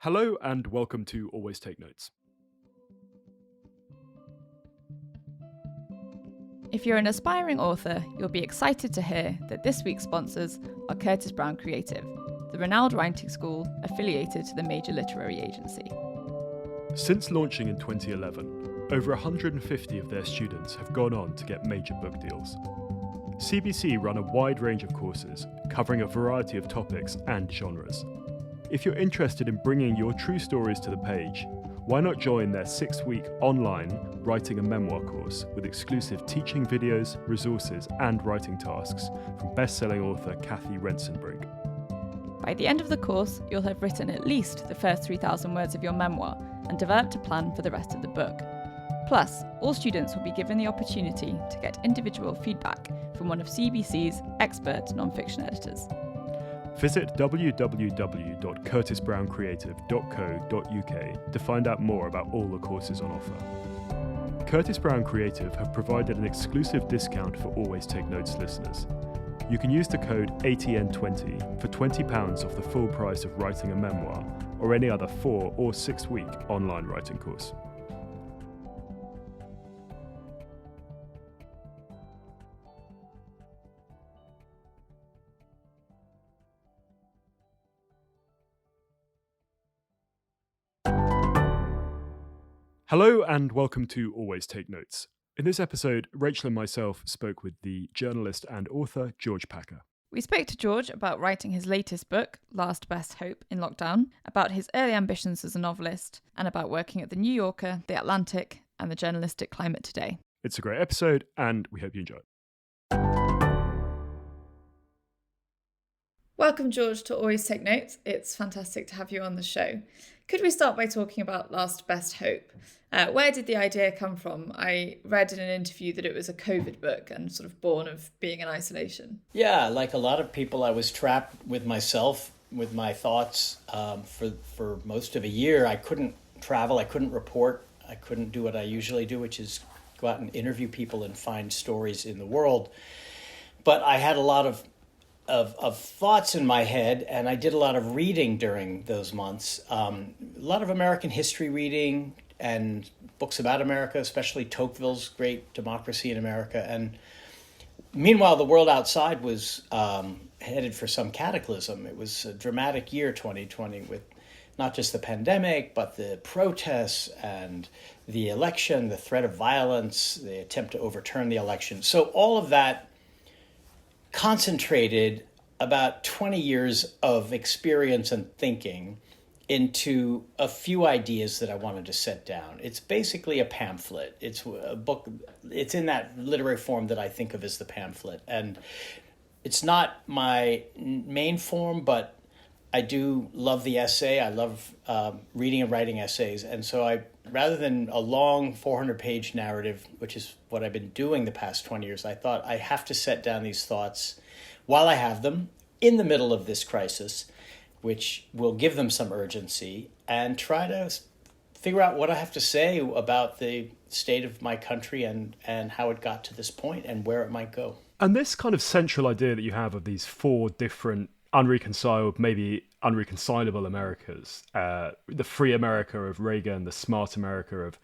Hello and welcome to Always Take Notes. If you're an aspiring author, you'll be excited to hear that this week's sponsors are Curtis Brown Creative, the renowned writing school affiliated to the major literary agency. Since launching in 2011, over 150 of their students have gone on to get major book deals. CBC run a wide range of courses covering a variety of topics and genres. If you're interested in bringing your true stories to the page, why not join their 6-week online writing a memoir course with exclusive teaching videos, resources, and writing tasks from best-selling author Kathy Rentzenbrink. By the end of the course, you'll have written at least the first 3,000 words of your memoir and developed a plan for the rest of the book. Plus, all students will be given the opportunity to get individual feedback from one of CBC's expert non-fiction editors. Visit www.curtisbrowncreative.co.uk to find out more about all the courses on offer. Curtis Brown Creative have provided an exclusive discount for Always Take Notes listeners. You can use the code ATN20 for £20 off the full price of writing a memoir or any other 4 or 6-week online writing course. Hello and welcome to Always Take Notes. In this episode, Rachel and myself spoke with the journalist and author George Packer. We spoke to George about writing his latest book, Last Best Hope in Lockdown, about his early ambitions as a novelist, and about working at The New Yorker, The Atlantic, and the journalistic climate today. It's a great episode and we hope you enjoy it. Welcome, George, to Always Take Notes. It's fantastic to have you on the show. Could we start by talking about Last Best Hope? Where did the idea come from? I read in an interview that it was a COVID book and sort of born of being in isolation. Yeah, like a lot of people, I was trapped with myself, with my thoughts for most of a year. I couldn't travel, I couldn't report, I couldn't do what I usually do, which is go out and interview people and find stories in the world. But I had a lot of thoughts in my head, and I did a lot of reading during those months. A lot of American history reading and books about America, especially Tocqueville's great Democracy in America. And meanwhile, the world outside was headed for some cataclysm. It was a dramatic year, 2020, with not just the pandemic, but the protests and the election, the threat of violence, the attempt to overturn the election. So all of that concentrated about 20 years of experience and thinking into a few ideas that I wanted to set down. It's basically a pamphlet. It's a book. It's in that literary form that I think of as the pamphlet. And it's not my main form, but I do love the essay. I love reading and writing essays. And so rather than a long 400-page narrative, which is what I've been doing the past 20 years, I thought I have to set down these thoughts while I have them in the middle of this crisis, which will give them some urgency, and try to figure out what I have to say about the state of my country and how it got to this point and where it might go. And this kind of central idea that you have of these 4 different unreconciled, maybe unreconcilable Americas, the free America of Reagan, the smart America of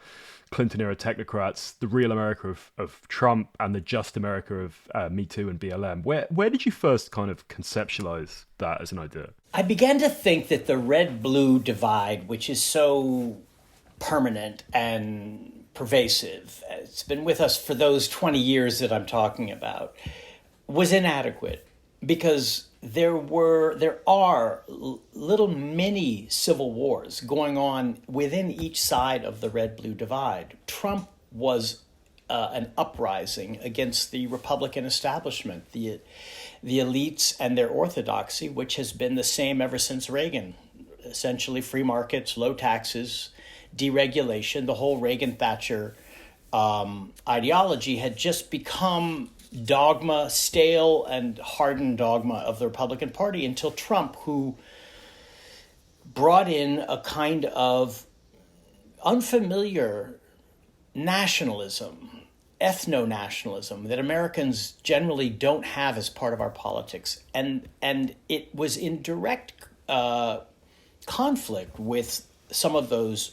Clinton-era technocrats, the real America of Trump, and the just America of Me Too and BLM. Where did you first kind of conceptualize that as an idea? I began to think that the red-blue divide, which is so permanent and pervasive, it's been with us for those 20 years that I'm talking about, was inadequate, because there are little mini civil wars going on within each side of the red-blue divide. Trump was an uprising against the Republican establishment, the elites and their orthodoxy, which has been the same ever since Reagan. Essentially free markets, low taxes, deregulation. The whole Reagan-Thatcher ideology had just become dogma, stale and hardened dogma of the Republican Party, until Trump, who brought in a kind of unfamiliar nationalism, ethno-nationalism that Americans generally don't have as part of our politics. And it was in direct conflict with some of those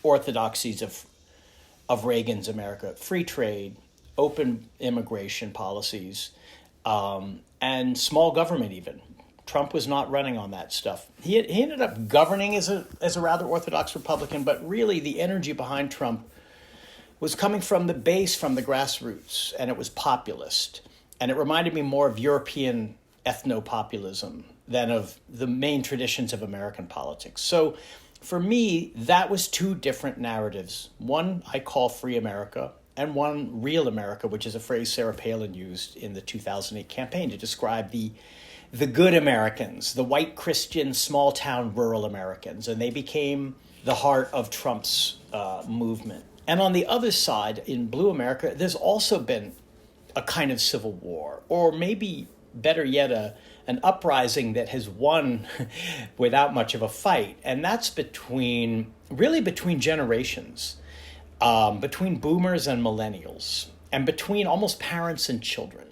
orthodoxies of Reagan's America: free trade, open immigration policies, and small government even. Trump was not running on that stuff. He ended up governing as a rather orthodox Republican, but really the energy behind Trump was coming from the base, from the grassroots, and it was populist. And it reminded me more of European ethno-populism than of the main traditions of American politics. So for me, that was two different narratives. One I call Free America, and one Real America, which is a phrase Sarah Palin used in the 2008 campaign to describe the good Americans, the white Christian, small-town, rural Americans. And they became the heart of Trump's movement. And on the other side, in Blue America, there's also been a kind of civil war, or maybe better yet, an uprising that has won without much of a fight. And that's between generations, between boomers and millennials, and between almost parents and children.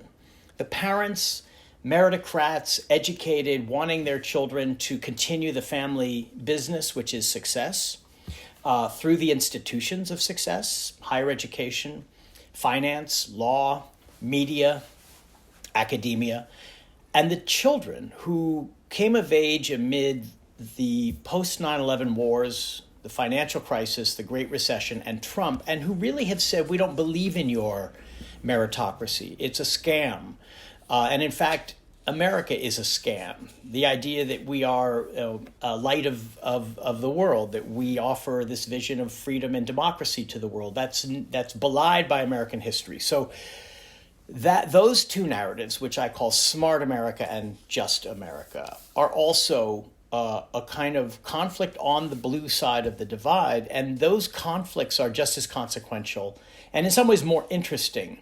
The parents, meritocrats, educated, wanting their children to continue the family business, which is success, through the institutions of success: higher education, finance, law, media, academia. And the children who came of age amid the post 9/11 wars, the financial crisis, the Great Recession, and Trump, and who really have said, we don't believe in your meritocracy. It's a scam. And in fact, America is a scam. The idea that we are a light of the world, that we offer this vision of freedom and democracy to the world, that's belied by American history. So that those two narratives, which I call Smart America and Just America, are also a kind of conflict on the blue side of the divide. And those conflicts are just as consequential and in some ways more interesting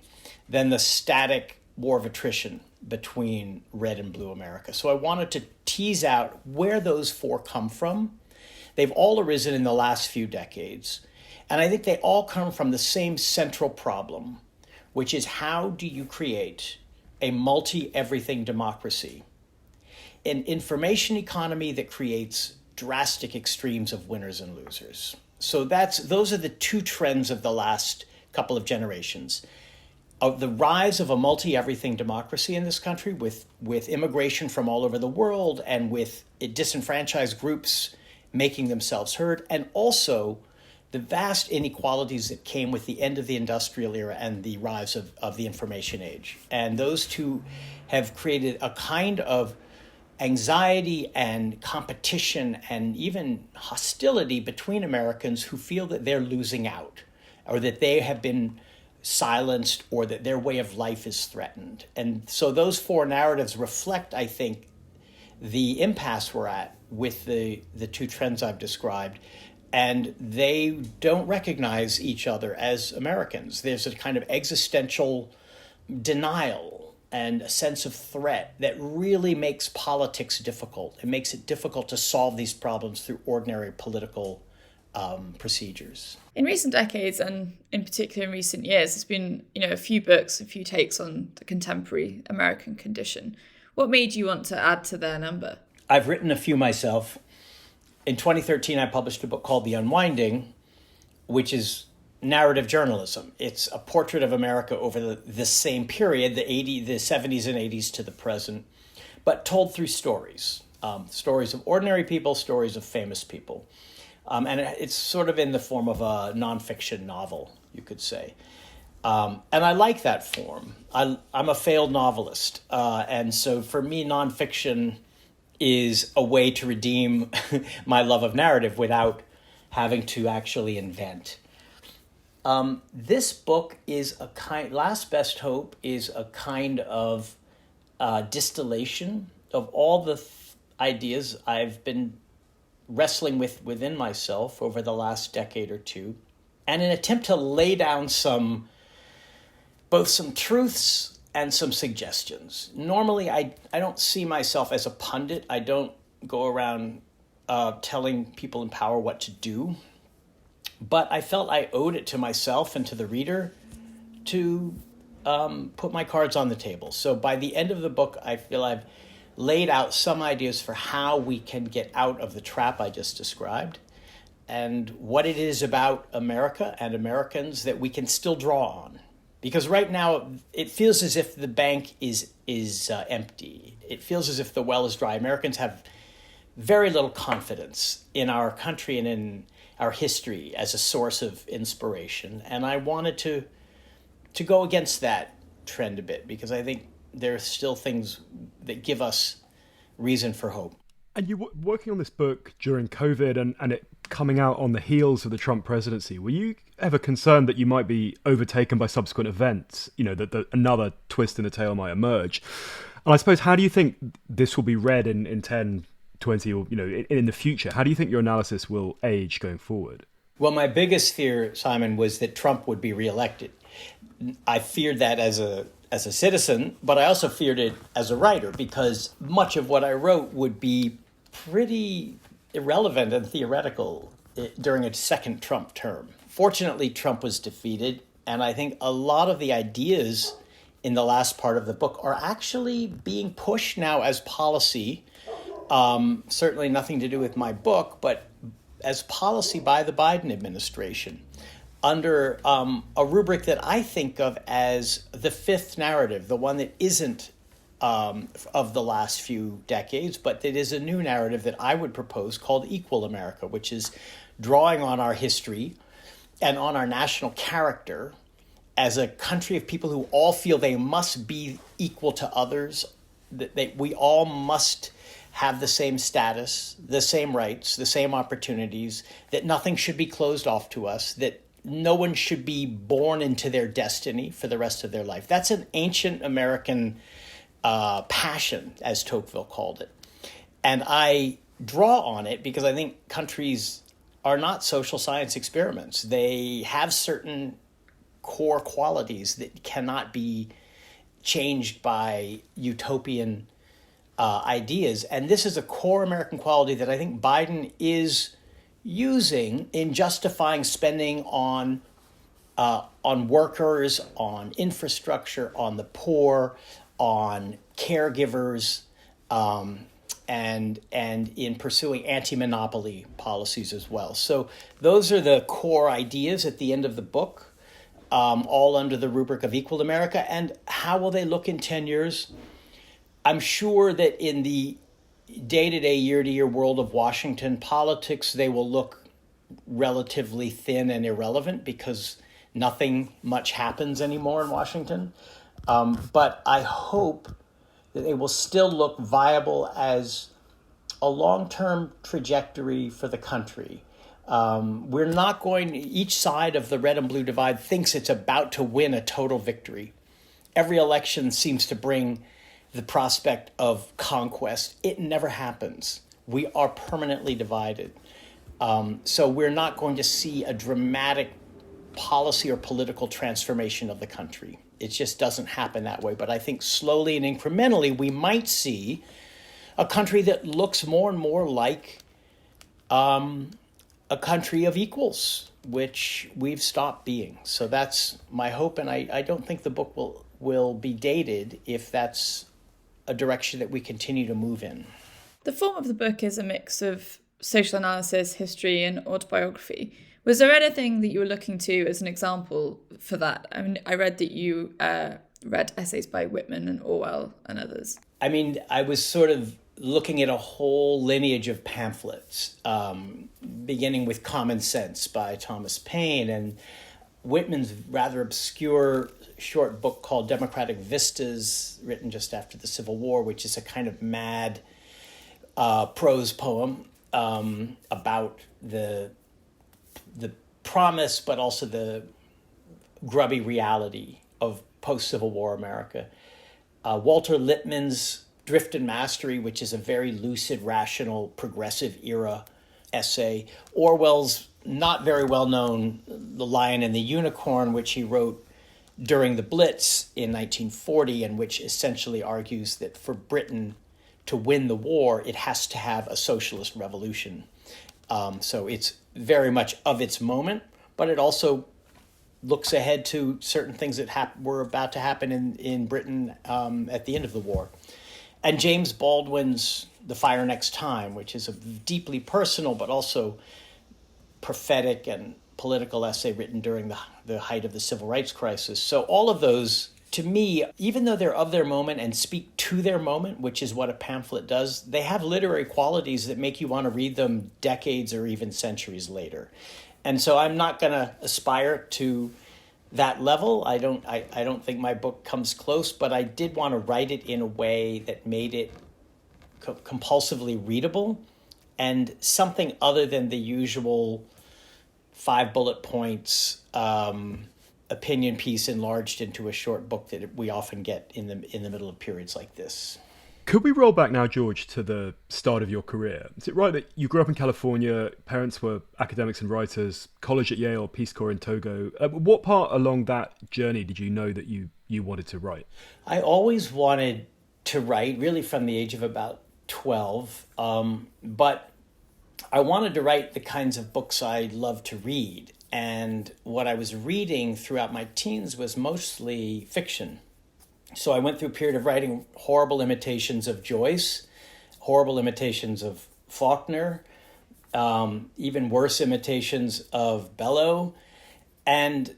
than the static war of attrition between red and blue America. So I wanted to tease out where those four come from. They've all arisen in the last few decades. And I think they all come from the same central problem, which is, how do you create a multi-everything democracy, an information economy that creates drastic extremes of winners and losers? So those are the two trends of the last couple of generations. Of the rise of a multi-everything democracy in this country, with immigration from all over the world and with disenfranchised groups making themselves heard, and also the vast inequalities that came with the end of the industrial era and the rise of the information age. And those two have created a kind of anxiety and competition and even hostility between Americans who feel that they're losing out, or that they have been silenced, or that their way of life is threatened. And so those four narratives reflect, I think, the impasse we're at with the two trends I've described. And they don't recognize each other as Americans. There's a kind of existential denial and a sense of threat that really makes politics difficult. It makes it difficult to solve these problems through ordinary political procedures. In recent decades, and in particular in recent years, there's been a few books, a few takes on the contemporary American condition. What made you want to add to their number? I've written a few myself. In 2013, I published a book called The Unwinding, which is narrative journalism. It's a portrait of America over the same period, the 70s and 80s to the present, but told through stories. Stories of ordinary people, stories of famous people. And it's sort of in the form of a nonfiction novel, you could say. And I like that form. I'm a failed novelist. And so for me, nonfiction is a way to redeem my love of narrative without having to actually invent. This book is Last Best Hope is a kind of distillation of all the ideas I've been wrestling with within myself over the last decade or two, and an attempt to lay down both some truths and some suggestions. Normally, I don't see myself as a pundit. I don't go around telling people in power what to do. But I felt I owed it to myself and to the reader to put my cards on the table. So by the end of the book, I feel I've laid out some ideas for how we can get out of the trap I just described, and what it is about America and Americans that we can still draw on. Because right now, it feels as if the bank is empty. It feels as if the well is dry. Americans have very little confidence in our country and in our history as a source of inspiration. And I wanted to go against that trend a bit, because I think there are still things that give us reason for hope. And you were working on this book during COVID and it coming out on the heels of the Trump presidency. Were you ever concerned that you might be overtaken by subsequent events, that another twist in the tale might emerge? And I suppose, how do you think this will be read in 10, 20, or, in the future? How do you think your analysis will age going forward? Well, my biggest fear, Simon, was that Trump would be reelected. I feared that as a citizen, but I also feared it as a writer, because much of what I wrote would be pretty irrelevant and theoretical during a second Trump term. Fortunately, Trump was defeated, and I think a lot of the ideas in the last part of the book are actually being pushed now as policy. Certainly nothing to do with my book, but as policy by the Biden administration, under a rubric that I think of as the fifth narrative, the one that isn't of the last few decades, but that is a new narrative that I would propose called Equal America, which is drawing on our history and on our national character as a country of people who all feel they must be equal to others, that we all must have the same status, the same rights, the same opportunities, that nothing should be closed off to us, that no one should be born into their destiny for the rest of their life. That's an ancient American passion, as Tocqueville called it. And I draw on it because I think countries are not social science experiments. They have certain core qualities that cannot be changed by utopian ideas. And this is a core American quality that I think Biden is using in justifying spending on workers, on infrastructure, on the poor, on caregivers, and in pursuing anti-monopoly policies as well. So those are the core ideas at the end of the book, all under the rubric of Equal America. And how will they look in 10 years? I'm sure that in the day-to-day, year-to-year world of Washington politics, they will look relatively thin and irrelevant because nothing much happens anymore in Washington. But I hope that they will still look viable as a long-term trajectory for the country. We're not going, each side of the red and blue divide thinks it's about to win a total victory. Every election seems to bring the prospect of conquest. It never happens. We are permanently divided. So we're not going to see a dramatic policy or political transformation of the country. It just doesn't happen that way. But I think slowly and incrementally, we might see a country that looks more and more like a country of equals, which we've stopped being. So that's my hope. And I don't think the book will be dated if that's a direction that we continue to move in. The form of the book is a mix of social analysis, history, and autobiography. Was there anything that you were looking to as an example for that? I mean, I read that you read essays by Whitman and Orwell and others. I mean, I was sort of looking at a whole lineage of pamphlets, beginning with Common Sense by Thomas Paine and Whitman's rather obscure short book called Democratic Vistas, written just after the Civil War, which is a kind of mad prose poem about the promise, but also the grubby reality of post-Civil War America. Walter Lippmann's Drift and Mastery, which is a very lucid, rational, progressive era essay. Orwell's not very well known The Lion and the Unicorn, which he wrote during the Blitz in 1940, and which essentially argues that for Britain to win the war, it has to have a socialist revolution. So it's very much of its moment, but it also looks ahead to certain things that were about to happen in Britain at the end of the war. and James Baldwin's The Fire Next Time, which is a deeply personal but also prophetic and political essay written during the height of the civil rights crisis. So all of those, to me, even though they're of their moment and speak to their moment, which is what a pamphlet does, they have literary qualities that make you want to read them decades or even centuries later. And so I'm not going to aspire to that level. I don't think my book comes close, but I did want to write it in a way that made it compulsively readable and something other than the usual 5 bullet points opinion piece enlarged into a short book that we often get in the middle of periods like this. Could we roll back now, George, to the start of your career? Is it right that you grew up in California, parents were academics and writers, college at Yale, Peace Corps in Togo? What part along that journey did you know that you wanted to write? I always wanted to write, really from the age of about 12, but I wanted to write the kinds of books I love to read. And what I was reading throughout my teens was mostly fiction. So I went through a period of writing horrible imitations of Joyce, horrible imitations of Faulkner, even worse imitations of Bellow, and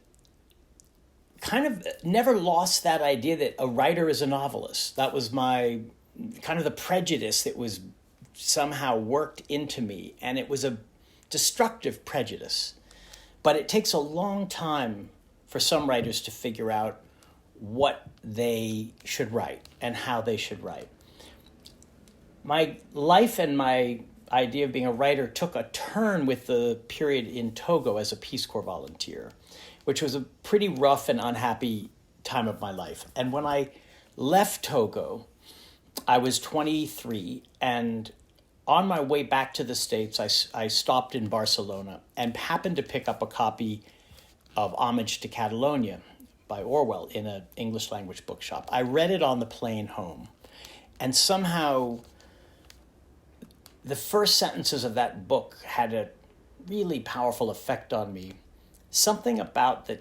kind of never lost that idea that a writer is a novelist. That was my kind of the prejudice that was somehow worked into me, and it was a destructive prejudice. But it takes a long time for some writers to figure out what they should write and how they should write. My life and my idea of being a writer took a turn with the period in Togo as a Peace Corps volunteer, which was a pretty rough and unhappy time of my life. And when I left Togo, I was 23, and on my way back to the States, I stopped in Barcelona and happened to pick up a copy of Homage to Catalonia by Orwell in an English language bookshop. I read it on the plane home, and somehow the first sentences of that book had a really powerful effect on me. Something about the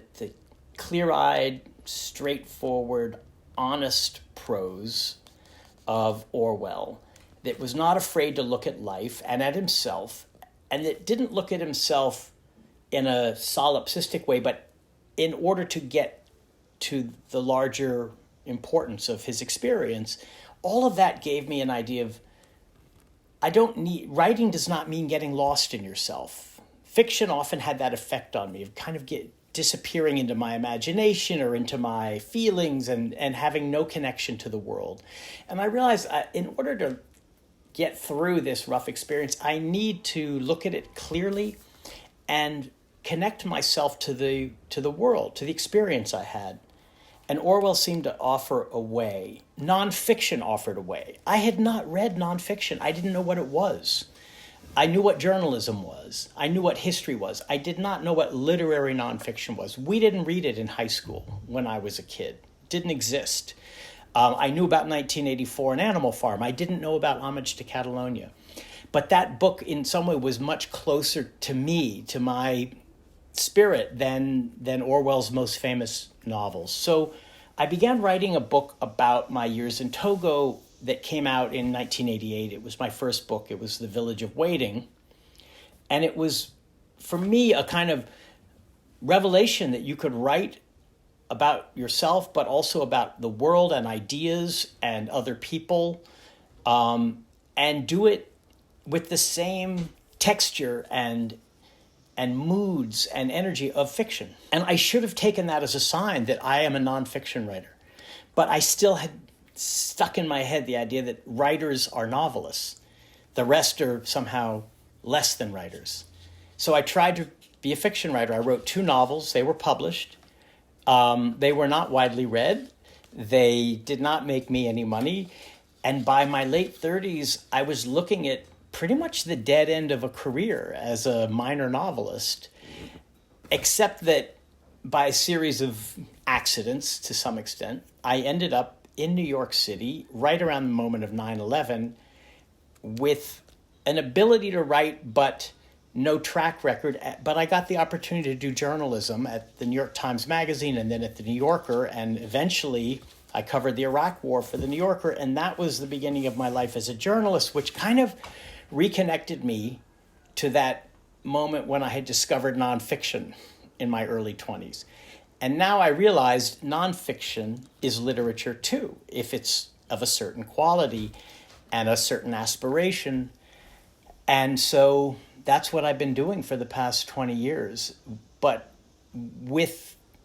clear-eyed, straightforward, honest prose of Orwell that was not afraid to look at life and at himself, and that didn't look at himself in a solipsistic way, but in order to get to the larger importance of his experience. All of that gave me an idea of, writing does not mean getting lost in yourself. Fiction often had that effect on me of kind of disappearing into my imagination or into my feelings and having no connection to the world. And I realized in order to get through this rough experience, I need to look at it clearly and connect myself to the world, to the experience I had. And Orwell seemed to offer a way. Nonfiction offered a way. I had not read nonfiction. I didn't know what it was. I knew what journalism was. I knew what history was. I did not know what literary nonfiction was. We didn't read it in high school when I was a kid. It didn't exist. I knew about 1984 and Animal Farm. I didn't know about Homage to Catalonia. But that book in some way was much closer to me, to my spirit, than Orwell's most famous novels. So I began writing a book about my years in Togo that came out in 1988. It was my first book. It was The Village of Waiting. And it was, for me, a kind of revelation that you could write about yourself, but also about the world and ideas and other people, and do it with the same texture and moods and energy of fiction. And I should have taken that as a sign that I am a nonfiction writer. But I still had stuck in my head the idea that writers are novelists. The rest are somehow less than writers. So I tried to be a fiction writer. I wrote 2 novels. They were published. They were not widely read. They did not make me any money. And by my late 30s, I was looking at pretty much the dead end of a career as a minor novelist, except that by a series of accidents, to some extent, I ended up in New York City right around the moment of 9/11 with an ability to write, but no track record. But I got the opportunity to do journalism at the New York Times Magazine and then at the New Yorker, and eventually I covered the Iraq War for the New Yorker, and that was the beginning of my life as a journalist, which kind of reconnected me to that moment when I had discovered nonfiction in my early 20s. And now I realized nonfiction is literature too, if it's of a certain quality and a certain aspiration. And so that's what I've been doing for the past 20 years, but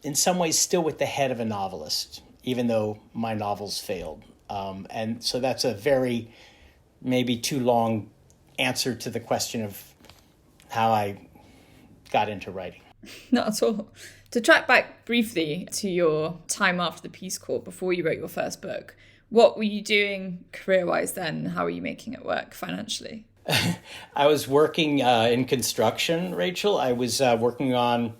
in some ways, still with the head of a novelist, even though my novels failed. And so that's a very, maybe too long answer to the question of how I got into writing. Not at all. To track back briefly to your time after the Peace Corps, before you wrote your first book, what were you doing career-wise then? How were you making it work financially? I was working in construction, Rachel. I was working on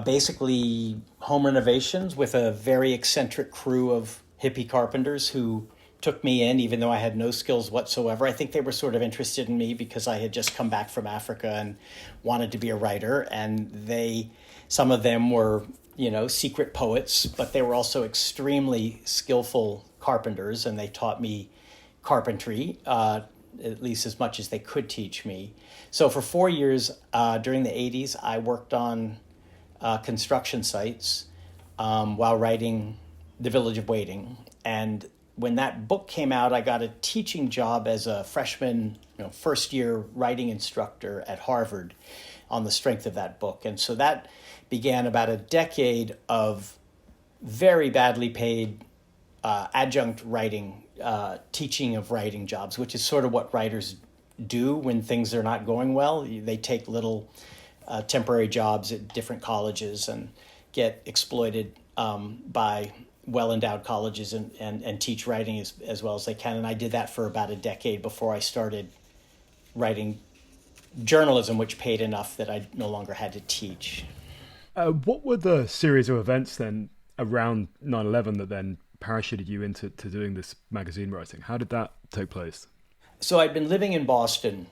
basically home renovations with a very eccentric crew of hippie carpenters who took me in, even though I had no skills whatsoever. I think they were sort of interested in me because I had just come back from Africa and wanted to be a writer. And some of them were, secret poets, but they were also extremely skillful carpenters, and they taught me carpentry, at least as much as they could teach me. So for 4 years during the 80s, I worked on construction sites while writing The Village of Waiting. And when that book came out, I got a teaching job as a freshman, first-year writing instructor at Harvard on the strength of that book. And so that began about a decade of very badly paid adjunct writing, teaching of writing jobs, which is sort of what writers do when things are not going well. They take little temporary jobs at different colleges and get exploited by well-endowed colleges and teach writing as well as they can. And I did that for about a decade before I started writing journalism, which paid enough that I no longer had to teach. What were the series of events then around 9/11 that then parachuted you into doing this magazine writing? How did that take place? So I'd been living in Boston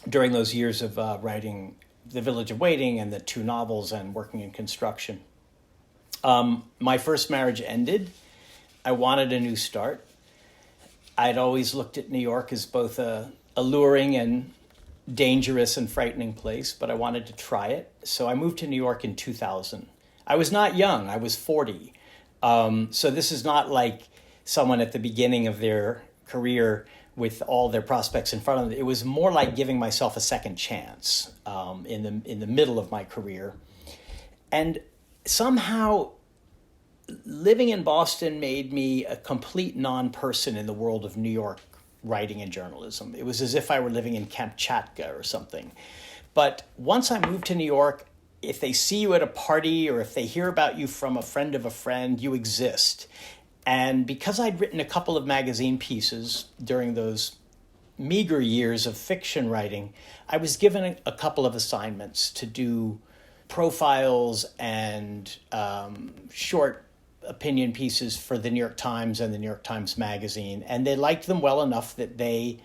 during those years of writing The Village of Waiting and the 2 novels and working in construction. My first marriage ended. I wanted a new start. I'd always looked at New York as both a alluring and dangerous and frightening place, but I wanted to try it. So I moved to New York in 2000. I was not young. I was 40. So this is not like someone at the beginning of their career with all their prospects in front of them. It was more like giving myself a second chance in the middle of my career. And somehow living in Boston made me a complete non-person in the world of New York writing and journalism. It was as if I were living in Kamchatka or something. But once I moved to New York, if they see you at a party or if they hear about you from a friend of a friend, you exist. And because I'd written a couple of magazine pieces during those meager years of fiction writing, I was given a couple of assignments to do profiles and short opinion pieces for the New York Times and the New York Times Magazine. And they liked them well enough that they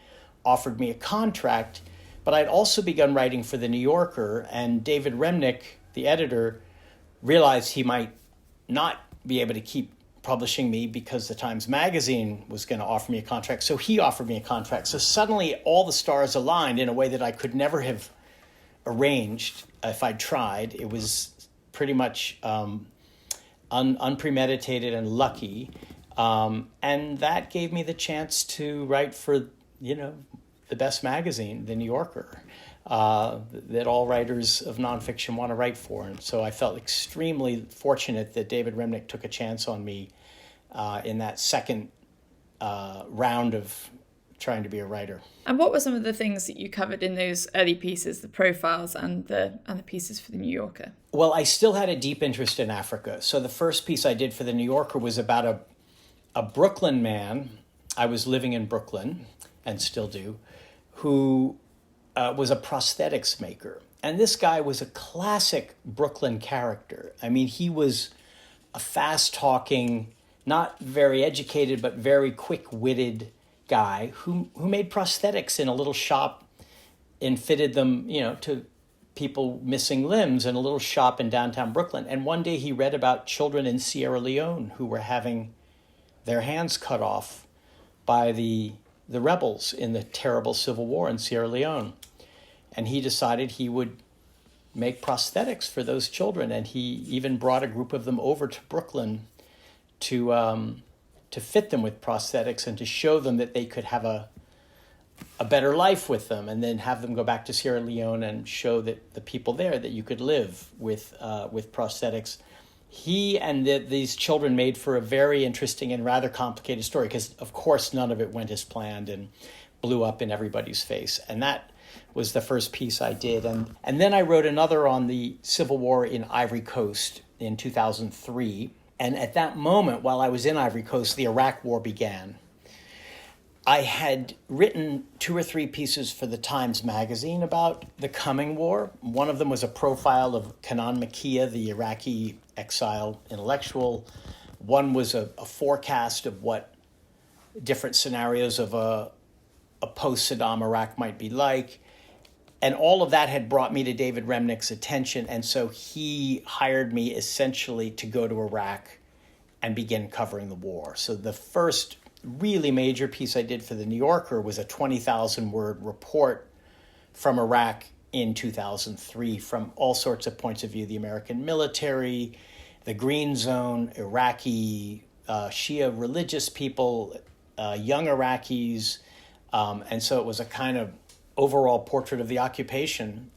offered me a contract. But I'd also begun writing for The New Yorker, and David Remnick, the editor, realized he might not be able to keep publishing me because the Times Magazine was going to offer me a contract. So he offered me a contract. So suddenly all the stars aligned in a way that I could never have arranged if I'd tried. It was pretty much unpremeditated and lucky. And that gave me the chance to write for, the best magazine, The New Yorker, that all writers of nonfiction want to write for. And so I felt extremely fortunate that David Remnick took a chance on me in that second round of trying to be a writer. And what were some of the things that you covered in those early pieces, the profiles and the pieces for The New Yorker? Well, I still had a deep interest in Africa. So the first piece I did for The New Yorker was about a Brooklyn man. I was living in Brooklyn, and still do, who was a prosthetics maker. And this guy was a classic Brooklyn character. I mean, he was a fast-talking, not very educated, but very quick-witted guy who made prosthetics in a little shop and fitted them, to people missing limbs in a little shop in downtown Brooklyn. And one day he read about children in Sierra Leone who were having their hands cut off by the rebels in the terrible civil war in Sierra Leone. And he decided he would make prosthetics for those children. And he even brought a group of them over to Brooklyn to fit them with prosthetics and to show them that they could have a better life with them, and then have them go back to Sierra Leone and show that the people there that you could live with prosthetics. He and these children made for a very interesting and rather complicated story, because of course none of it went as planned and blew up in everybody's face. And that was the first piece I did. And then I wrote another on the Civil War in Ivory Coast in 2003. And at that moment, while I was in Ivory Coast, the Iraq War began. I had written 2 or 3 pieces for the Times Magazine about the coming war. One of them was a profile of Kanan Makia, the Iraqi exile intellectual. One was a forecast of what different scenarios of a post-Saddam Iraq might be like. And all of that had brought me to David Remnick's attention. And so he hired me essentially to go to Iraq and begin covering the war. So the first really major piece I did for the New Yorker was a 20,000 word report from Iraq in 2003 from all sorts of points of view: the American military, the Green Zone, Iraqi Shia religious people, young Iraqis. And so it was a kind of overall portrait of the occupation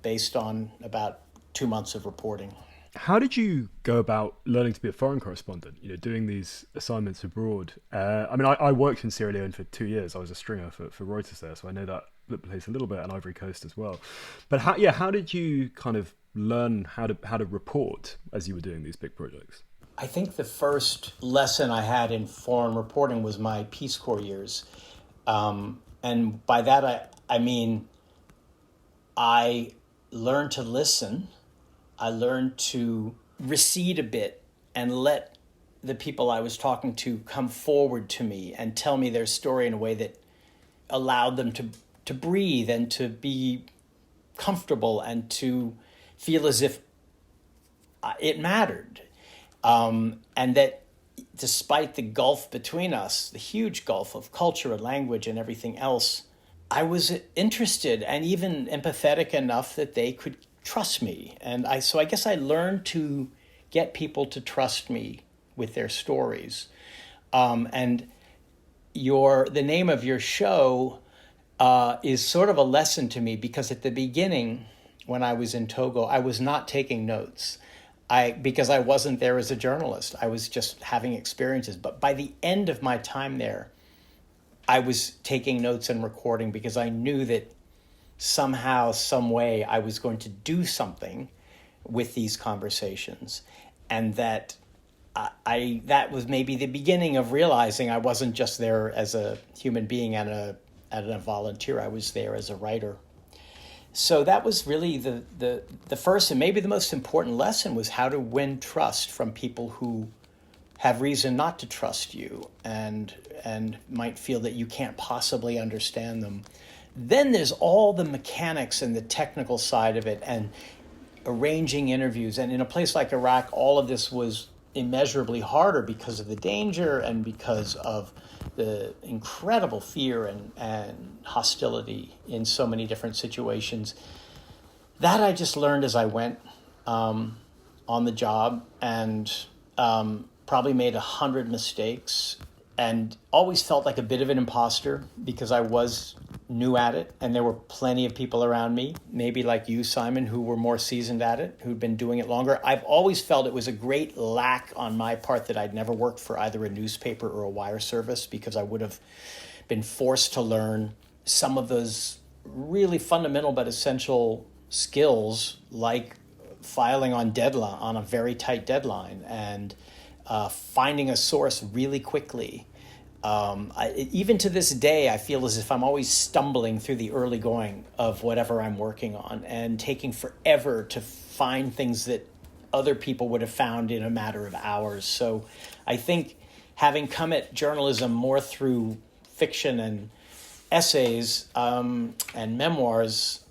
based on about 2 months of reporting. How did you go about learning to be a foreign correspondent, doing these assignments abroad? I worked in Sierra Leone for 2 years. I was a stringer for Reuters there, so I know that place a little bit, and Ivory Coast as well. But how did you kind of learn how to report as you were doing these big projects? I think the first lesson I had in foreign reporting was my Peace Corps years. And by that, I mean, I learned to listen. I learned to recede a bit and let the people I was talking to come forward to me and tell me their story in a way that allowed them to breathe and to be comfortable and to feel as if it mattered. And that despite the gulf between us, the huge gulf of culture and language and everything else, I was interested and even empathetic enough that they could trust me. And so I guess I learned to get people to trust me with their stories. And the name of your show is sort of a lesson to me, because at the beginning, when I was in Togo, I was not taking notes. Because I wasn't there as a journalist. I was just having experiences. But by the end of my time there, I was taking notes and recording, because I knew that somehow, some way, I was going to do something with these conversations. And that that was maybe the beginning of realizing I wasn't just there as a human being and a volunteer. I was there as a writer. So that was really the first and maybe the most important lesson, was how to win trust from people who have reason not to trust you and might feel that you can't possibly understand them. Then there's all the mechanics and the technical side of it and arranging interviews. And in a place like Iraq, all of this was immeasurably harder because of the danger and because of the incredible fear and hostility in so many different situations. That I just learned as I went on the job, and probably made 100 mistakes and always felt like a bit of an imposter because I was new at it, and there were plenty of people around me, maybe like you, Simon, who were more seasoned at it, who'd been doing it longer. I've always felt it was a great lack on my part that I'd never worked for either a newspaper or a wire service, because I would have been forced to learn some of those really fundamental but essential skills, like filing on deadline, on a very tight deadline, and finding a source really quickly. Even to this day, I feel as if I'm always stumbling through the early going of whatever I'm working on and taking forever to find things that other people would have found in a matter of hours. So I think having come at journalism more through fiction and essays and memoirs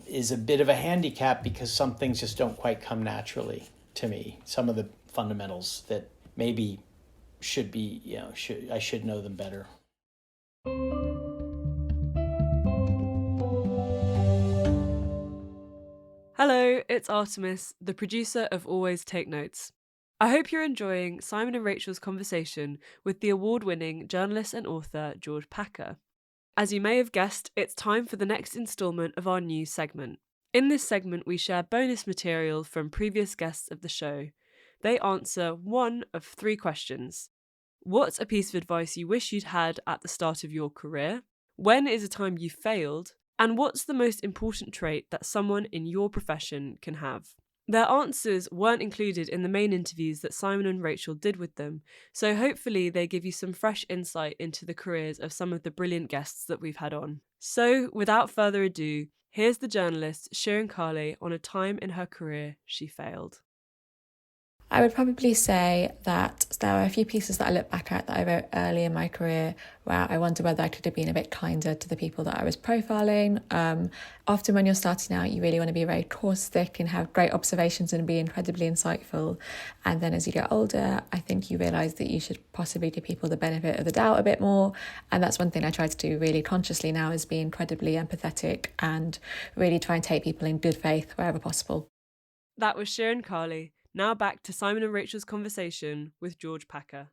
is a bit of a handicap, because some things just don't quite come naturally to me. Some of the fundamentals that maybe should be, I should know them better. Hello, it's Artemis, the producer of Always Take Notes. I hope you're enjoying Simon and Rachel's conversation with the award-winning journalist and author George Packer. As you may have guessed, it's time for the next instalment of our new segment. In this segment, we share bonus material from previous guests of the show. They answer one of 3 questions. What's a piece of advice you wish you'd had at the start of your career? When is a time you failed? And what's the most important trait that someone in your profession can have? Their answers weren't included in the main interviews that Simon and Rachel did with them, so hopefully they give you some fresh insight into the careers of some of the brilliant guests that we've had on. So, without further ado, here's the journalist Shirin Kale on a time in her career she failed. I would probably say that there are a few pieces that I look back at that I wrote early in my career where I wonder whether I could have been a bit kinder to the people that I was profiling. Often when you're starting out, you really want to be very caustic and have great observations and be incredibly insightful. And then as you get older, I think you realise that you should possibly give people the benefit of the doubt a bit more. And that's one thing I try to do really consciously now, is be incredibly empathetic and really try and take people in good faith wherever possible. That was Shirin Kale. Now back to Simon and Rachel's conversation with George Packer.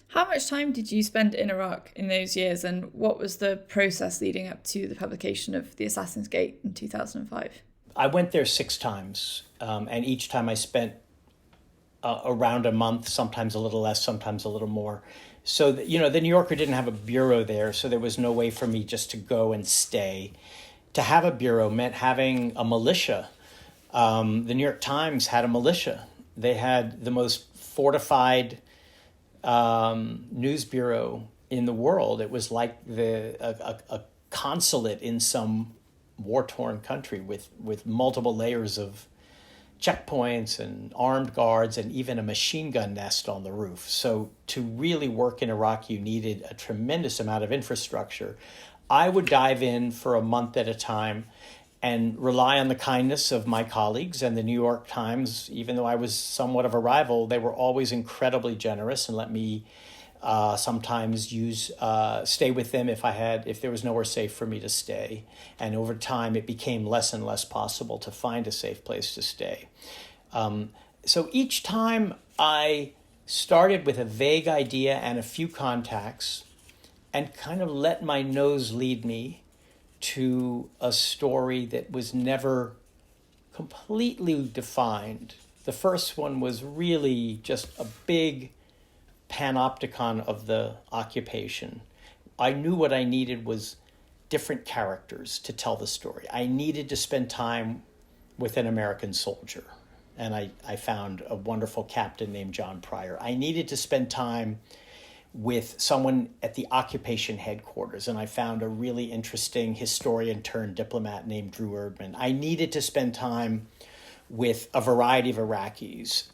How much time did you spend in Iraq in those years, and what was the process leading up to the publication of The Assassin's Gate in 2005? I went there 6 times, and each time I spent around a month, sometimes a little less, sometimes a little more. So, the New Yorker didn't have a bureau there, so there was no way for me just to go and stay. To have a bureau meant having a militia. The New York Times had a militia. They had the most fortified news bureau in the world. It was like a consulate in some war-torn country with multiple layers of checkpoints and armed guards and even a machine gun nest on the roof. So to really work in Iraq, you needed a tremendous amount of infrastructure. I would dive in for a month at a time and rely on the kindness of my colleagues. And the New York Times, even though I was somewhat of a rival, they were always incredibly generous and let me sometimes stay with them if there was nowhere safe for me to stay. And over time, it became less and less possible to find a safe place to stay. So each time I started with a vague idea and a few contacts and kind of let my nose lead me to a story that was never completely defined. The first one was really just a big panopticon of the occupation. I knew what I needed was different characters to tell the story. I needed to spend time with an American soldier, and I found a wonderful captain named John Pryor. I needed to spend time with someone at the occupation headquarters, and I found a really interesting historian turned diplomat named Drew Erdman. I needed to spend time with a variety of Iraqis,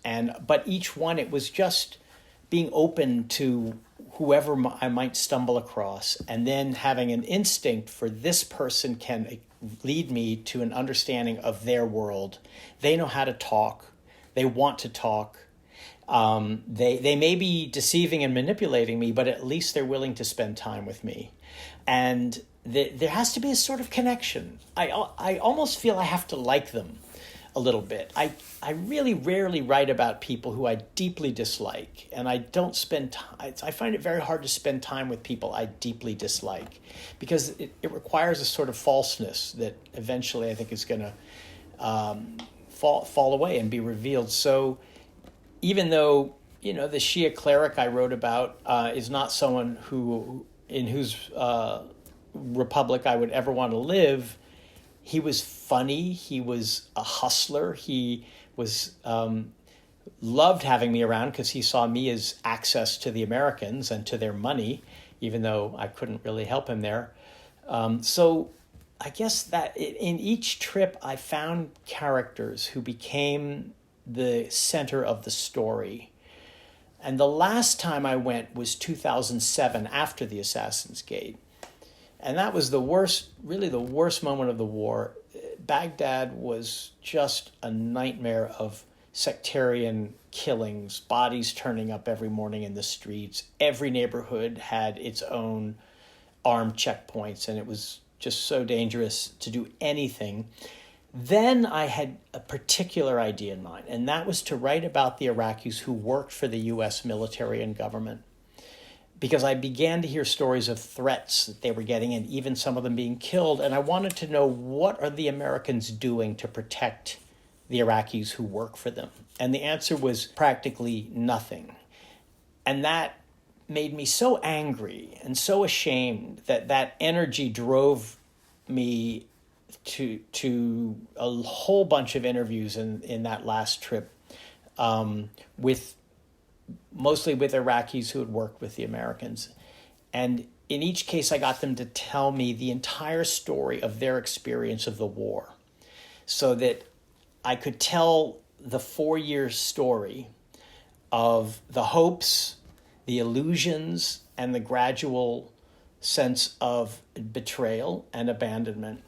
but each one, it was just being open to whoever I might stumble across, and then having an instinct for this person can lead me to an understanding of their world. They know how to talk. They want to talk. They may be deceiving and manipulating me, but at least they're willing to spend time with me. And there has to be a sort of connection. I almost feel I have to like them a little bit. I really rarely write about people who I deeply dislike, and I don't spend time. I find it very hard to spend time with people I deeply dislike, because it requires a sort of falseness that eventually I think is going to fall away and be revealed. So even though, the Shia cleric I wrote about is not someone in whose republic I would ever want to live, he was funny. He was a hustler. He was loved having me around because he saw me as access to the Americans and to their money, even though I couldn't really help him there. So I guess that in each trip, I found characters who became the center of the story. And the last time I went was 2007, after the Assassin's Gate. And that was really the worst moment of the war, Baghdad was just a nightmare of sectarian killings, bodies turning up every morning in the streets. Every neighborhood had its own armed checkpoints, and it was just so dangerous to do anything. Then I had a particular idea in mind, and that was to write about the Iraqis who worked for the U.S. military and government, because I began to hear stories of threats that they were getting, and even some of them being killed, and I wanted to know, what are the Americans doing to protect the Iraqis who work for them? And the answer was practically nothing. And that made me so angry and so ashamed that that energy drove me to a whole bunch of interviews in that last trip, mostly with Iraqis who had worked with the Americans. And in each case, I got them to tell me the entire story of their experience of the war, so that I could tell the 4-year story of the hopes, the illusions, and the gradual sense of betrayal and abandonment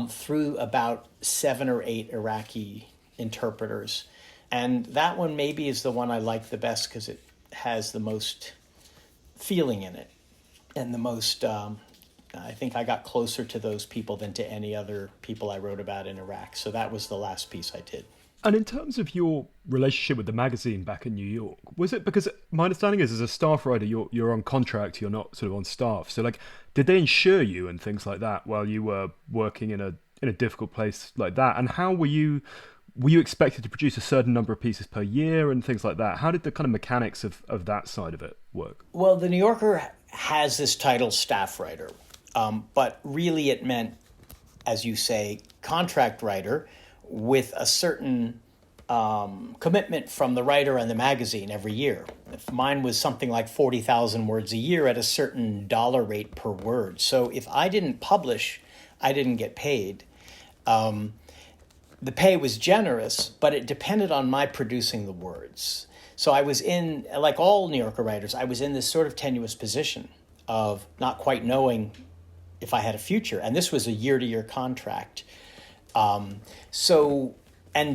through about 7 or 8 Iraqi interpreters. And that one maybe is the one I like the best because it has the most feeling in it, and the most, I think I got closer to those people than to any other people I wrote about in Iraq. So that was the last piece I did. And in terms of your relationship with the magazine back in New York, was it because my understanding is as a staff writer, you're on contract, you're not sort of on staff. So like, did they insure you and things like that while you were working in a difficult place like that? And how were you expected to produce a certain number of pieces per year and things like that? How did the kind of mechanics of that side of it work? Well, the New Yorker has this title, staff writer, but really it meant, as you say, contract writer, with a certain commitment from the writer and the magazine every year. If mine was something like 40,000 words a year at a certain dollar rate per word. So if I didn't publish, I didn't get paid. The pay was generous, but it depended on my producing the words. So I was in, like all New Yorker writers, I was in this sort of tenuous position of not quite knowing if I had a future. And this was a year-to-year contract. And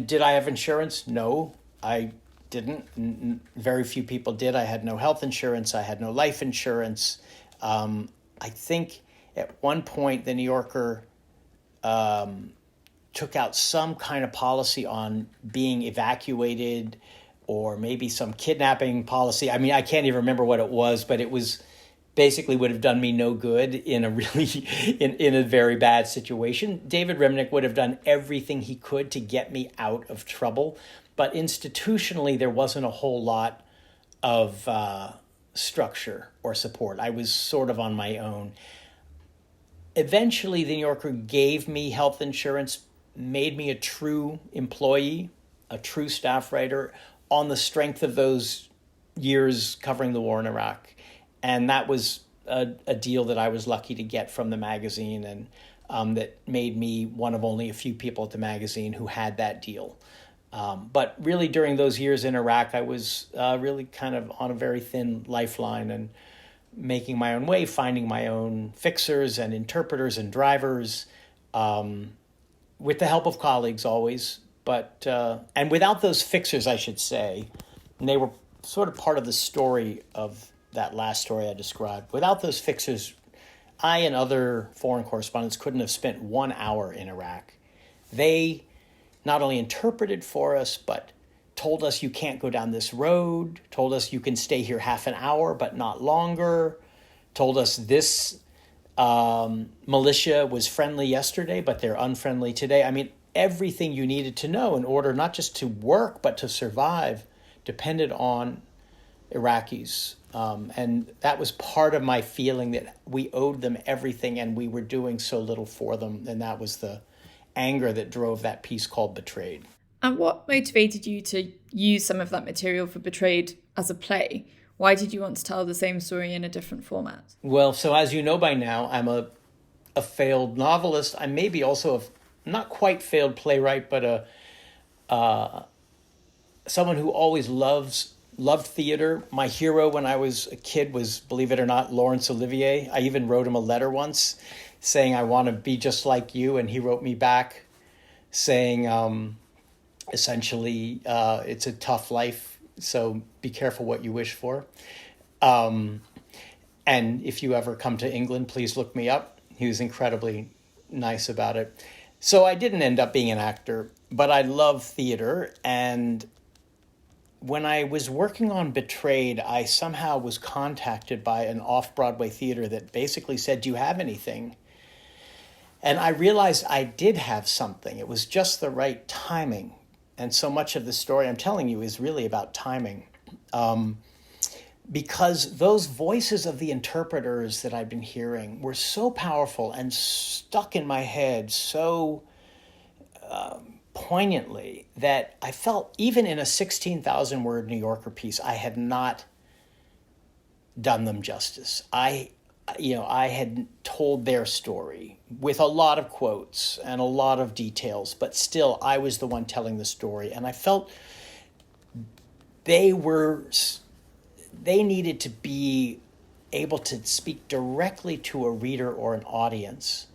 did I have insurance? No, I didn't. Very few people did. I had no health insurance. I had no life insurance. I think at one point the New Yorker took out some kind of policy on being evacuated, or maybe some kidnapping policy. I mean, I can't even remember what it was, but it was basically would have done me no good in a really, in a very bad situation. David Remnick would have done everything he could to get me out of trouble. But institutionally, there wasn't a whole lot of structure or support. I was sort of on my own. Eventually, the New Yorker gave me health insurance, made me a true employee, a true staff writer, on the strength of those years covering the war in Iraq. And that was a deal that I was lucky to get from the magazine, and that made me one of only a few people at the magazine who had that deal. But really during those years in Iraq, I was really kind of on a very thin lifeline and making my own way, finding my own fixers and interpreters and drivers, with the help of colleagues always. But and without those fixers, I should say, and they were sort of part of the story of that last story I described. Without those fixers, I and other foreign correspondents couldn't have spent 1 hour in Iraq. They not only interpreted for us, but told us you can't go down this road, told us you can stay here half an hour, but not longer, told us this militia was friendly yesterday, but they're unfriendly today. I mean, everything you needed to know in order not just to work, but to survive depended on Iraqis. And that was part of my feeling that we owed them everything and we were doing so little for them. And that was the anger that drove that piece called Betrayed. And what motivated you to use some of that material for Betrayed as a play? Why did you want to tell the same story in a different format? Well, so as you know by now, I'm a failed novelist. I may be also a not quite failed playwright, but someone who always loved theater. My hero when I was a kid was, believe it or not, Laurence Olivier. I even wrote him a letter once saying, I want to be just like you. And he wrote me back, saying essentially it's a tough life, so be careful what you wish for. And if you ever come to England, please look me up. He was incredibly nice about it. So I didn't end up being an actor, but I love theater. And when I was working on Betrayed, I somehow was contacted by an off-Broadway theater that basically said, do you have anything? And I realized I did have something. It was just the right timing. And so much of the story I'm telling you is really about timing. Because those voices of the interpreters that I've been hearing were so powerful and stuck in my head so poignantly that I felt even in a 16,000 word New Yorker piece, I had not done them justice. I had told their story with a lot of quotes and a lot of details, but still I was the one telling the story. And I felt they needed to be able to speak directly to a reader or an audience.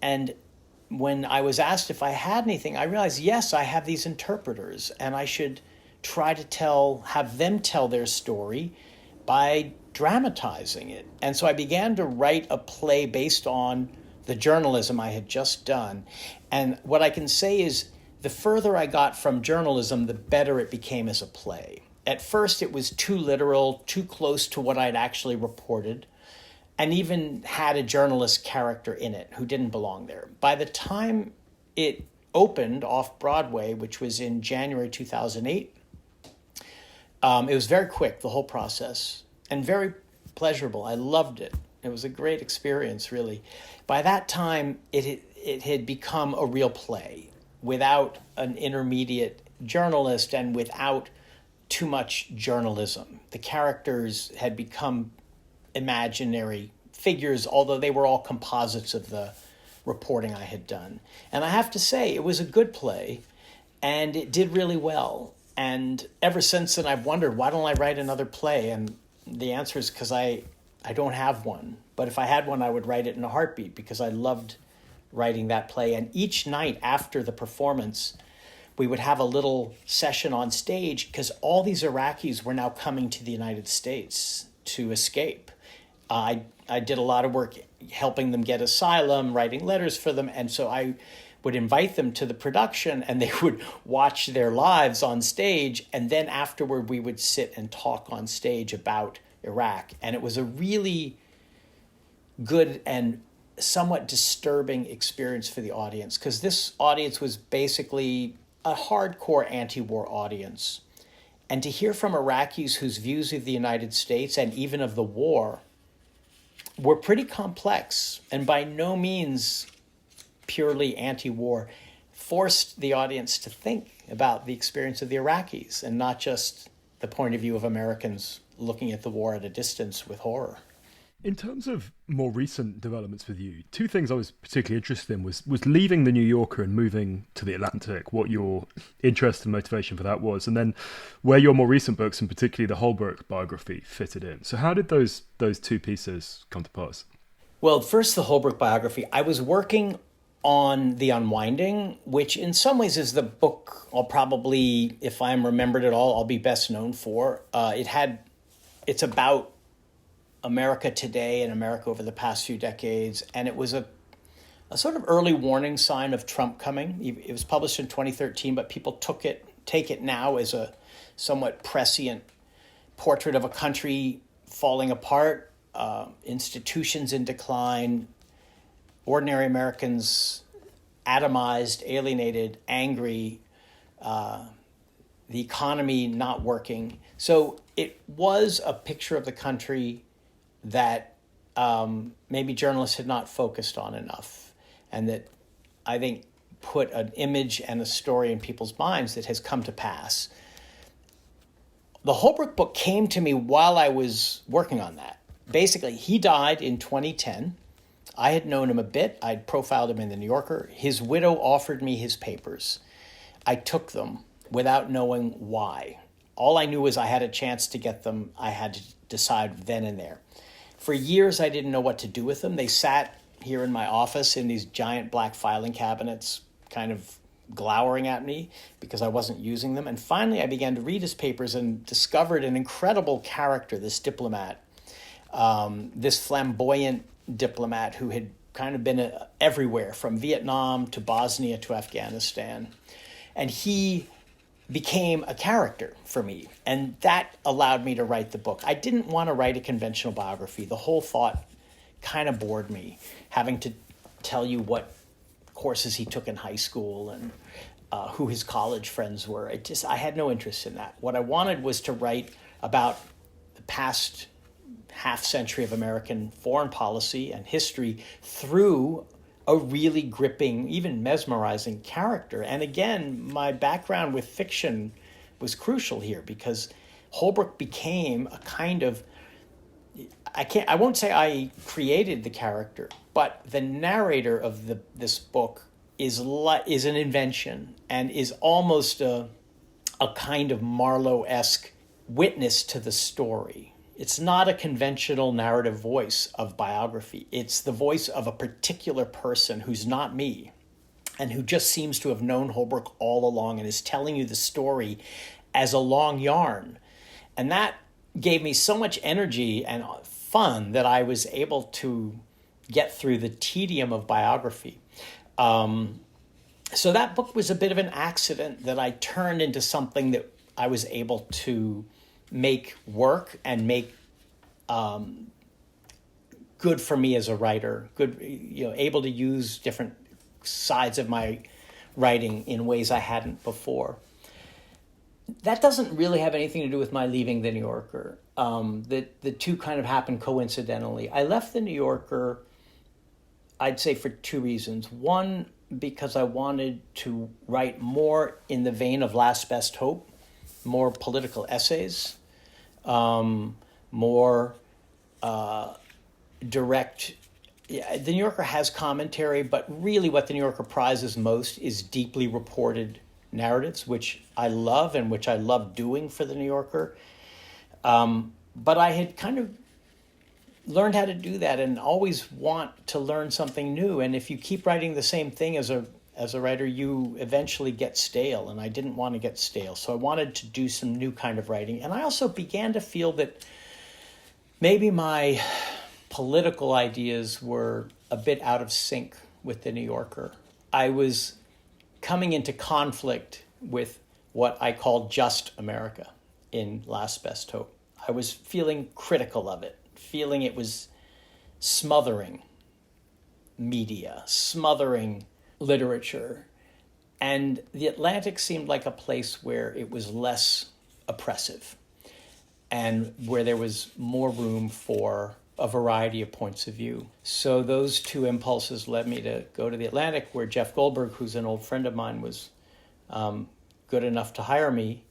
And when I was asked if I had anything, I realized, yes, I have these interpreters, and I should try to have them tell their story by dramatizing it. And so I began to write a play based on the journalism I had just done. And what I can say is the further I got from journalism, the better it became as a play. At first, it was too literal, too close to what I'd actually reported, and even had a journalist character in it who didn't belong there. By the time it opened off Broadway, which was in January 2008, it was very quick, the whole process, and very pleasurable. I loved it. It was a great experience, really. By that time, it had become a real play without an intermediate journalist and without too much journalism. The characters had become imaginary figures, although they were all composites of the reporting I had done. And I have to say, it was a good play, and it did really well. And ever since then, I've wondered, why don't I write another play? And the answer is because I don't have one. But if I had one, I would write it in a heartbeat, because I loved writing that play. And each night after the performance, we would have a little session on stage, because all these Iraqis were now coming to the United States to escape. I did a lot of work helping them get asylum, writing letters for them. And so I would invite them to the production, and they would watch their lives on stage. And then afterward, we would sit and talk on stage about Iraq. And it was a really good and somewhat disturbing experience for the audience, because this audience was basically a hardcore anti-war audience. And to hear from Iraqis whose views of the United States and even of the war were pretty complex and by no means purely anti-war, forced the audience to think about the experience of the Iraqis and not just the point of view of Americans looking at the war at a distance with horror. In terms of more recent developments with you, two things I was particularly interested in was leaving the New Yorker and moving to the Atlantic, what your interest and motivation for that was, and then where your more recent books, and particularly the Holbrooke biography, fitted in. So how did those two pieces come to pass? Well, first, the Holbrooke biography. I was working on The Unwinding, which in some ways is the book I'll probably, if I'm remembered at all, I'll be best known for. It's about America today and America over the past few decades. And it was a sort of early warning sign of Trump coming. It was published in 2013, but people take it now as a somewhat prescient portrait of a country falling apart, institutions in decline, ordinary Americans atomized, alienated, angry, the economy not working. So it was a picture of the country that maybe journalists had not focused on enough, and that I think put an image and a story in people's minds that has come to pass. The Holbrooke book came to me while I was working on that. Basically, he died in 2010. I had known him a bit. I'd profiled him in the New Yorker. His widow offered me his papers. I took them without knowing why. All I knew was I had a chance to get them. I had to decide then and there. For years, I didn't know what to do with them. They sat here in my office in these giant black filing cabinets, kind of glowering at me because I wasn't using them. And finally, I began to read his papers and discovered an incredible character, this diplomat, this flamboyant diplomat who had kind of been everywhere, from Vietnam to Bosnia to Afghanistan. And he became a character for me. And that allowed me to write the book. I didn't want to write a conventional biography. The whole thought kind of bored me, having to tell you what courses he took in high school and who his college friends were. I had no interest in that. What I wanted was to write about the past half century of American foreign policy and history through a really gripping, even mesmerizing character. And again, my background with fiction was crucial here because Holbrook became a kind of, I won't say I created the character, but the narrator of this book is an invention and is almost a kind of Marlowe-esque witness to the story. It's not a conventional narrative voice of biography. It's the voice of a particular person who's not me and who just seems to have known Holbrook all along and is telling you the story as a long yarn. And that gave me so much energy and fun that I was able to get through the tedium of biography. So that book was a bit of an accident that I turned into something that I was able to make work and make good for me as a writer, able to use different sides of my writing in ways I hadn't before. That doesn't really have anything to do with my leaving The New Yorker. The two kind of happened coincidentally. I left The New Yorker, I'd say, for two reasons. One, because I wanted to write more in the vein of Last Best Hope, more political essays, more direct. Yeah, The New Yorker has commentary, but really what The New Yorker prizes most is deeply reported narratives, which I love and which I love doing for The New Yorker. But I had kind of learned how to do that and always want to learn something new. And if you keep writing the same thing as a writer, you eventually get stale. And I didn't want to get stale. So I wanted to do some new kind of writing. And I also began to feel that maybe my political ideas were a bit out of sync with The New Yorker. I was coming into conflict with what I called just America in Last Best Hope. I was feeling critical of it, feeling it was smothering media, smothering literature. And The Atlantic seemed like a place where it was less oppressive and where there was more room for a variety of points of view. So those two impulses led me to go to The Atlantic, where Jeff Goldberg, who's an old friend of mine, was good enough to hire me,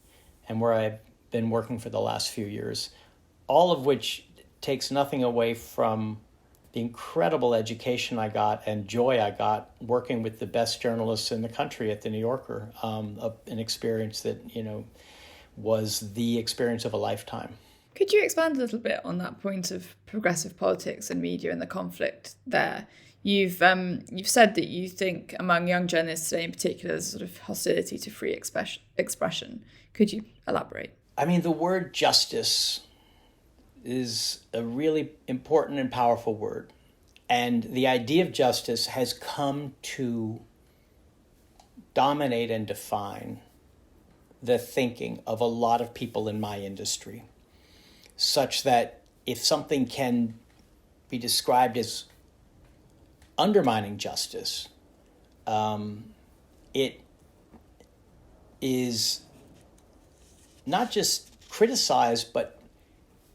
and where I've been working for the last few years, all of which takes nothing away from the incredible education I got and joy I got working with the best journalists in the country at The New Yorker, an experience that, was the experience of a lifetime. Could you expand a little bit on that point of progressive politics and media and the conflict there? You've said that you think among young journalists today in particular there's a sort of hostility to free expression. Could you elaborate? I mean, the word justice is a really important and powerful word. And the idea of justice has come to dominate and define the thinking of a lot of people in my industry, such that if something can be described as undermining justice, it is not just criticized, but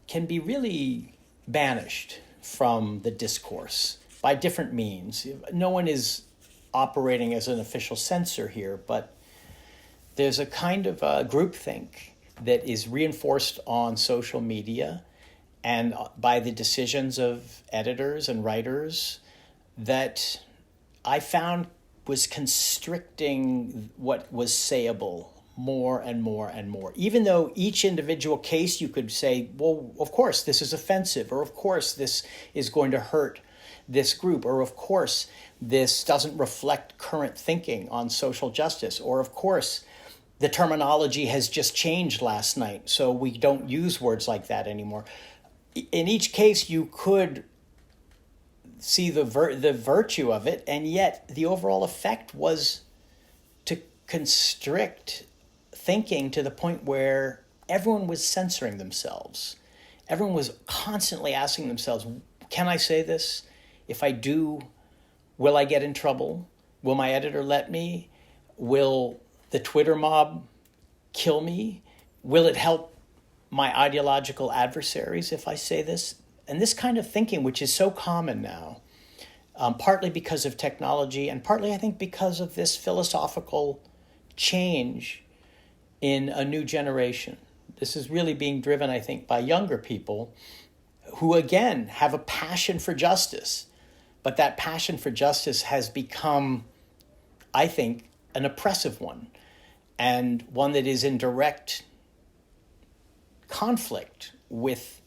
can be really banished from the discourse by different means. No one is operating as an official censor here, but there's a kind of groupthink that is reinforced on social media and by the decisions of editors and writers that I found was constricting what was sayable more and more and more. Even though each individual case you could say, well, of course, this is offensive, or of course, this is going to hurt this group, or of course, this doesn't reflect current thinking on social justice, or of course, the terminology has just changed last night, so we don't use words like that anymore. In each case, you could see the virtue of it, and yet the overall effect was to constrict thinking to the point where everyone was censoring themselves. Everyone was constantly asking themselves, can I say this? If I do, will I get in trouble? Will my editor let me? Will the Twitter mob kill me? Will it help my ideological adversaries if I say this? And this kind of thinking, which is so common now, partly because of technology and partly, I think, because of this philosophical change in a new generation. This is really being driven, I think, by younger people who, again, have a passion for justice. But that passion for justice has become, I think, an oppressive one, and one that is in direct conflict with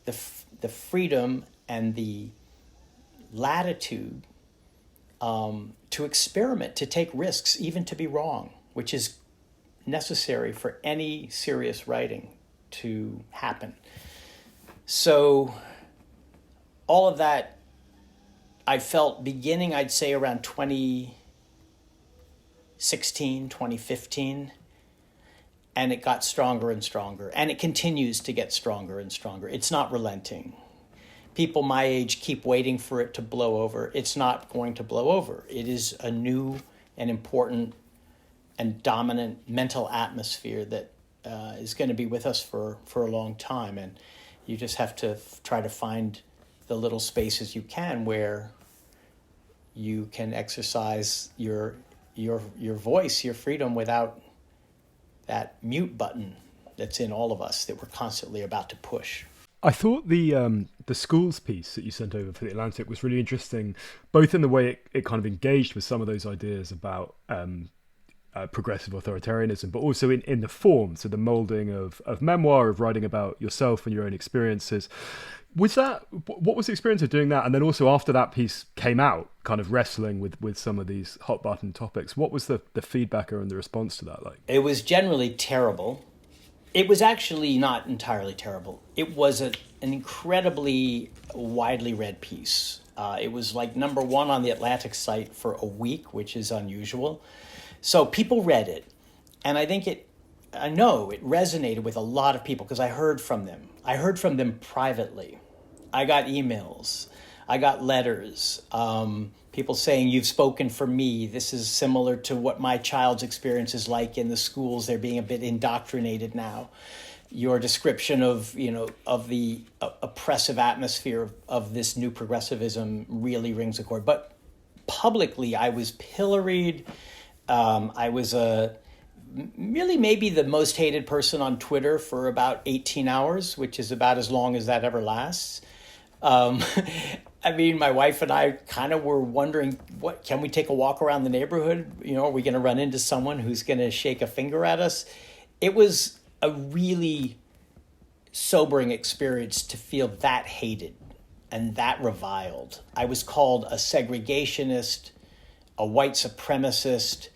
the freedom and the latitude to experiment, to take risks, even to be wrong, which is necessary for any serious writing to happen. So all of that I felt beginning, I'd say, around 2016, 2015, and it got stronger and stronger, and it continues to get stronger and stronger. It's not relenting. People my age keep waiting for it to blow over. It's not going to blow over. It is a new and important and dominant mental atmosphere that is going to be with us for a long time. And you just have to try to find the little spaces you can where you can exercise your voice, your freedom, without that mute button that's in all of us that we're constantly about to push. I thought the schools piece that you sent over for The Atlantic was really interesting, both in the way it kind of engaged with some of those ideas about progressive authoritarianism, but also in the form, so the moulding of memoir, of writing about yourself and your own experiences. What was the experience of doing that? And then also after that piece came out, kind of wrestling with some of these hot button topics, what was the feedback and the response to that like? It was generally terrible. It was actually not entirely terrible. It was an incredibly widely read piece. It was like number one on the Atlantic site for a week, which is unusual. So people read it, and I know it resonated with a lot of people because I heard from them. I heard from them privately. I got emails. I got letters. People saying, you've spoken for me. This is similar to what my child's experience is like in the schools. They're being a bit indoctrinated now. Your description of the oppressive atmosphere of this new progressivism really rings a chord. But publicly, I was pilloried. I was really maybe the most hated person on Twitter for about 18 hours, which is about as long as that ever lasts. I mean, my wife and I kind of were wondering, can we take a walk around the neighborhood? Are we going to run into someone who's going to shake a finger at us? It was a really sobering experience to feel that hated and that reviled. I was called a segregationist, a white supremacist,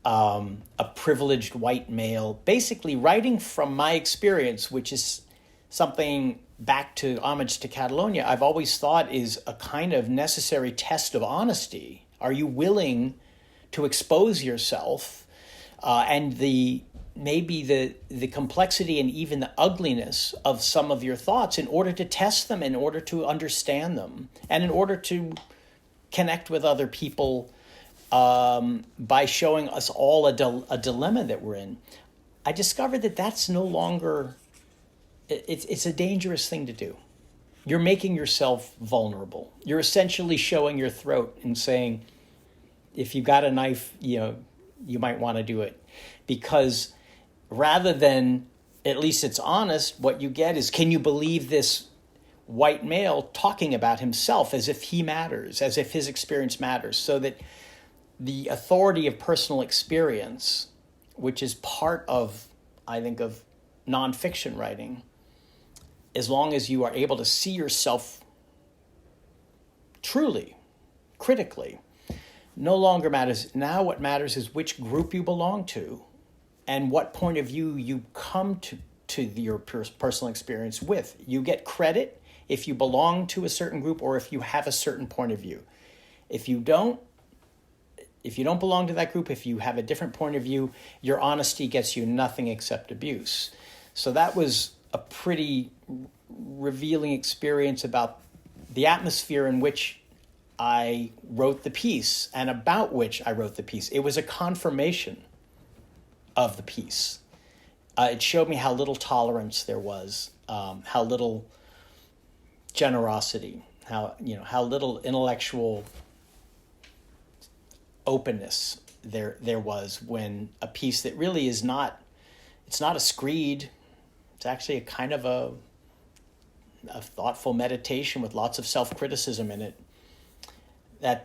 a privileged white male, basically writing from my experience, which is something, back to Homage to Catalonia, I've always thought is a kind of necessary test of honesty. Are you willing to expose yourself and maybe the complexity and even the ugliness of some of your thoughts in order to test them, in order to understand them, and in order to connect with other people by showing us all a dilemma that we're in? I discovered that that's no longer... It's a dangerous thing to do. You're making yourself vulnerable. You're essentially showing your throat and saying, if you got a knife, you might want to do it. Because rather than, at least it's honest, what you get is, can you believe this white male talking about himself as if he matters, as if his experience matters? So that the authority of personal experience, which is part of, I think, of nonfiction writing, as long as you are able to see yourself truly, critically, no longer matters. Now what matters is which group you belong to and what point of view you come to your personal experience with. You get credit if you belong to a certain group or if you have a certain point of view. If you don't belong to that group, if you have a different point of view, your honesty gets you nothing except abuse. So that was a pretty revealing experience about the atmosphere in which I wrote the piece and about which I wrote the piece. It was a confirmation of the piece. It showed me how little tolerance there was, how little generosity, how little intellectual openness there was when a piece that really is not, it's not a screed. It's actually a kind of a thoughtful meditation with lots of self-criticism in it. That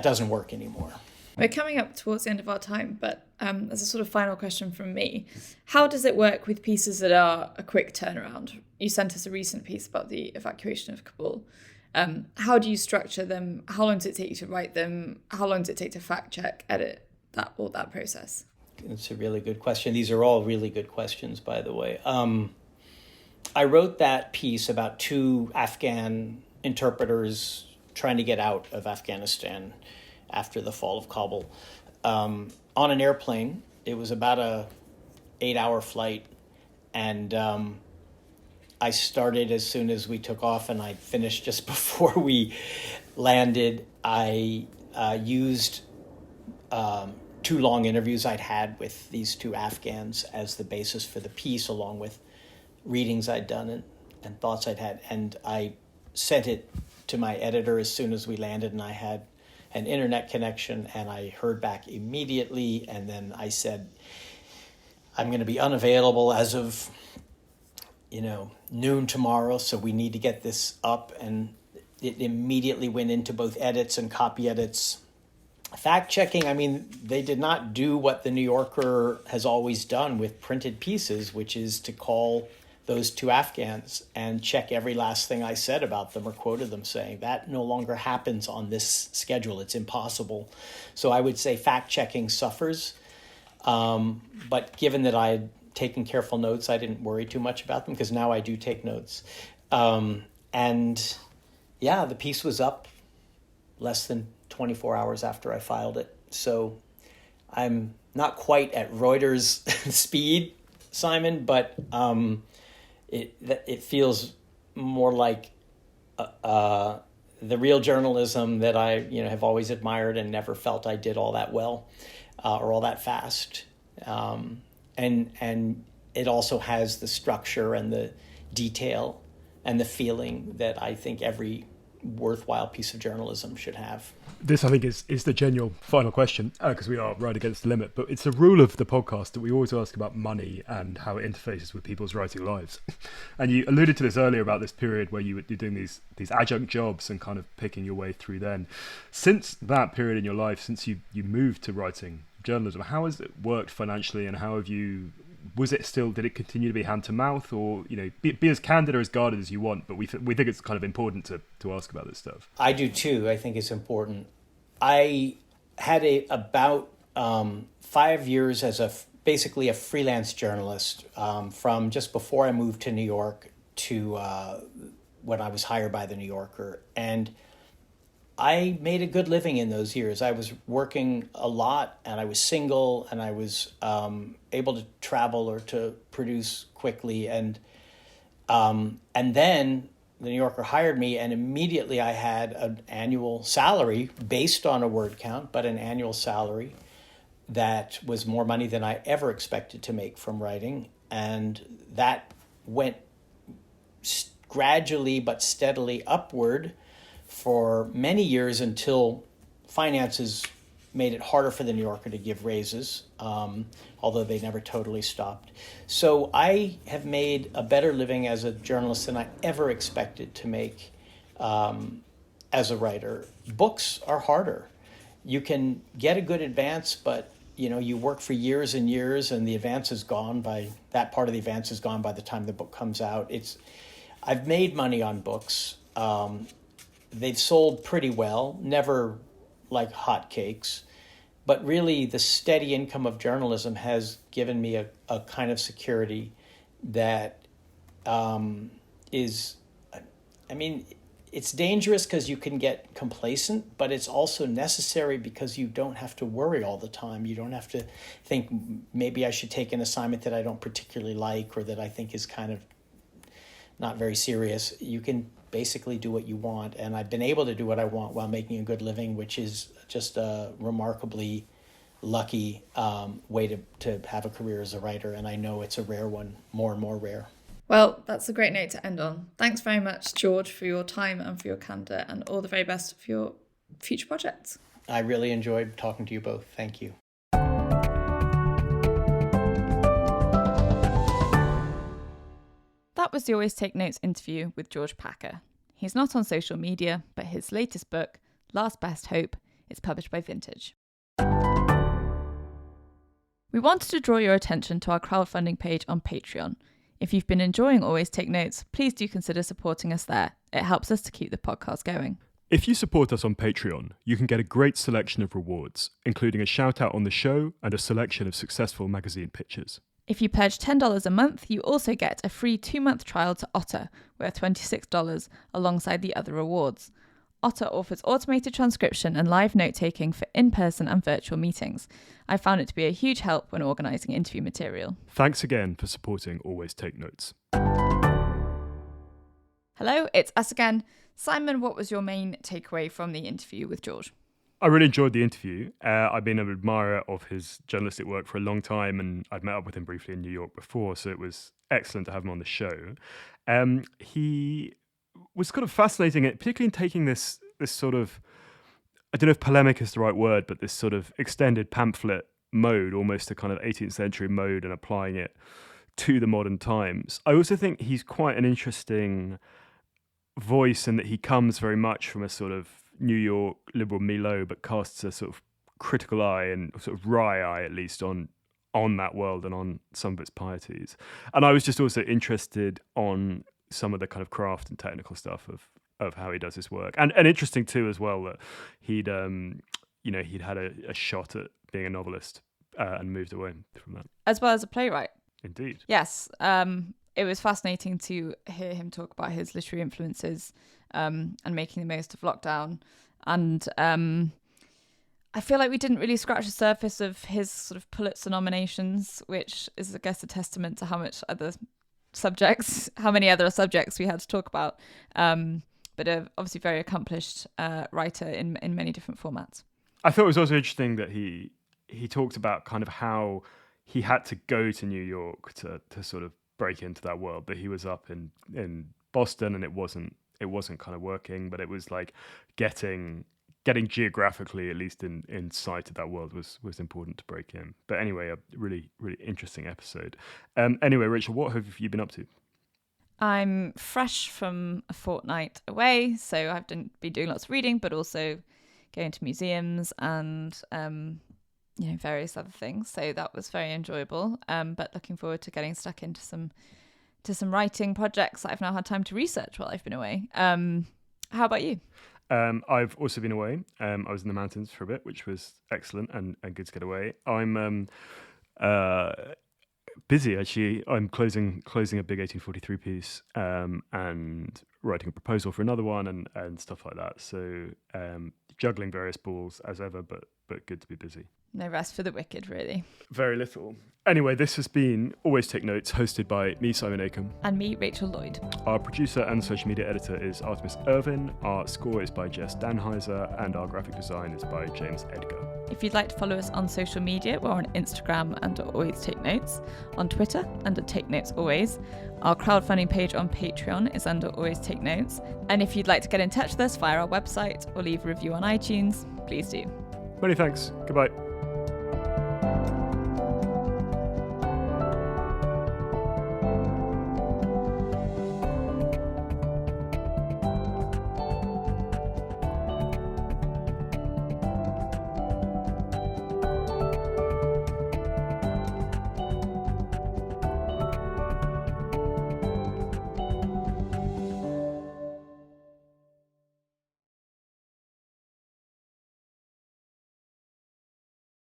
doesn't work anymore. We're coming up towards the end of our time, but as a sort of final question from me, how does it work with pieces that are a quick turnaround? You sent us a recent piece about the evacuation of Kabul. How do you structure them? How long does it take you to write them? How long does it take to fact check, edit all that process? It's a really good question. These are all really good questions, by the way. I wrote that piece about two Afghan interpreters trying to get out of Afghanistan after the fall of Kabul on an airplane. It was about a 8-hour flight, and I started as soon as we took off, and I finished just before we landed. I used 2 long interviews I'd had with these two Afghans as the basis for the piece, along with readings I'd done and thoughts I'd had. And I sent it to my editor as soon as we landed, and I had an internet connection, and I heard back immediately. And then I said, I'm going to be unavailable as of, noon tomorrow, so we need to get this up. And it immediately went into both edits and copy edits. Fact checking, they did not do what the New Yorker has always done with printed pieces, which is to call those two Afghans and check every last thing I said about them or quoted them saying. That no longer happens on this schedule. It's impossible. So I would say fact checking suffers. But given that I had taken careful notes, I didn't worry too much about them, because now I do take notes. The piece was up less than 24 hours after I filed it. So I'm not quite at Reuters speed, Simon, but it feels more like the real journalism that I have always admired and never felt I did all that well or all that fast. And it also has the structure and the detail and the feeling that I think every worthwhile piece of journalism should have. This, I think, is the genuine final question, because we are right against the limit, but it's a rule of the podcast that we always ask about money and how it interfaces with people's writing lives. And you alluded to this earlier about this period where you're doing these adjunct jobs and kind of picking your way through then. Since that period in your life, since you moved to writing journalism, how has it worked financially, and how have you... did it continue to be hand to mouth, or be as candid or as guarded as you want, but we think it's kind of important to ask about this stuff? I do too. I think it's important. I had about 5 years as basically a freelance journalist from just before I moved to New York to when I was hired by the New Yorker, and I made a good living in those years. I was working a lot, and I was single, and I was able to travel or to produce quickly. And then the New Yorker hired me, and immediately I had an annual salary based on a word count, but an annual salary that was more money than I ever expected to make from writing. And that went gradually but steadily upward for many years until finances made it harder for the New Yorker to give raises, although they never totally stopped. So I have made a better living as a journalist than I ever expected to make as a writer. Books are harder. You can get a good advance, but you work for years and years, and the advance is gone that part of the advance is gone by the time the book comes out. I've made money on books. they've sold pretty well, never like hotcakes. But really, the steady income of journalism has given me a kind of security that is, I mean, it's dangerous because you can get complacent, but it's also necessary because you don't have to worry all the time. You don't have to think maybe I should take an assignment that I don't particularly like or that I think is kind of not very serious. You can basically do what you want, and I've been able to do what I want while making a good living, which is just a remarkably lucky way to have a career as a writer, and I know it's a rare one, more and more rare. Well, that's a great note to end on. Thanks very much, George, for your time and for your candour, and all the very best for your future projects. I really enjoyed talking to you both. Thank you. That was the Always Take Notes interview with George Packer. He's not on social media, but his latest book, Last Best Hope, is published by Vintage. We wanted to draw your attention to our crowdfunding page on Patreon. If you've been enjoying Always Take Notes, please do consider supporting us there. It helps us to keep the podcast going. If you support us on Patreon, you can get a great selection of rewards, including a shout out on the show and a selection of successful magazine pictures. If you pledge $10 a month, you also get a free 2-month trial to Otter, worth $26, alongside the other rewards. Otter offers automated transcription and live note-taking for in-person and virtual meetings. I found it to be a huge help when organising interview material. Thanks again for supporting Always Take Notes. Hello, it's us again. Simon, what was your main takeaway from the interview with George? I really enjoyed the interview. I've been an admirer of his journalistic work for a long time, and I'd met up with him briefly in New York before, so it was excellent to have him on the show. He was kind of fascinating, particularly in taking this sort of, I don't know if polemic is the right word, but this sort of extended pamphlet mode, almost a kind of 18th century mode, and applying it to the modern times. I also think he's quite an interesting voice in that he comes very much from a sort of New York liberal milieu, but casts a sort of critical eye and sort of wry eye, at least, on that world and on some of its pieties. And I was just also interested on some of the kind of craft and technical stuff of how he does his work, and interesting too as well that he'd had a shot at being a novelist and moved away from that, as well as a playwright. Indeed. Yes, it was fascinating to hear him talk about his literary influences and making the most of lockdown. And I feel like we didn't really scratch the surface of his sort of Pulitzer nominations, which is, I guess, a testament to how many other subjects we had to talk about. But obviously very accomplished writer in many different formats. I thought it was also interesting that he talked about kind of how he had to go to New York to sort of break into that world, that he was up in Boston and it wasn't kind of working, but it was like getting geographically, at least in sight of that world, was important to break in. But anyway, a really, really interesting episode. Anyway, Rachel, what have you been up to? I'm fresh from a fortnight away, so I've been doing lots of reading, but also going to museums and various other things. So that was very enjoyable. But looking forward to getting stuck into some writing projects that I've now had time to research while I've been away. How about you? I've also been away. I was in the mountains for a bit, which was excellent and good to get away. I'm busy, actually. I'm closing a big 1843 piece and writing a proposal for another one and stuff like that. So juggling various balls as ever, but good to be busy. No rest for the wicked, really. Very little. Anyway, this has been Always Take Notes, hosted by me, Simon Acomb. And me, Rachel Lloyd. Our producer and social media editor is Artemis Irvin. Our score is by Jess Danheiser, and our graphic design is by James Edgar. If you'd like to follow us on social media, we're on Instagram under Always Take Notes, on Twitter under Take Notes Always. Our crowdfunding page on Patreon is under Always Take Notes. And if you'd like to get in touch with us via our website or leave a review on iTunes, please do. Many thanks. Goodbye.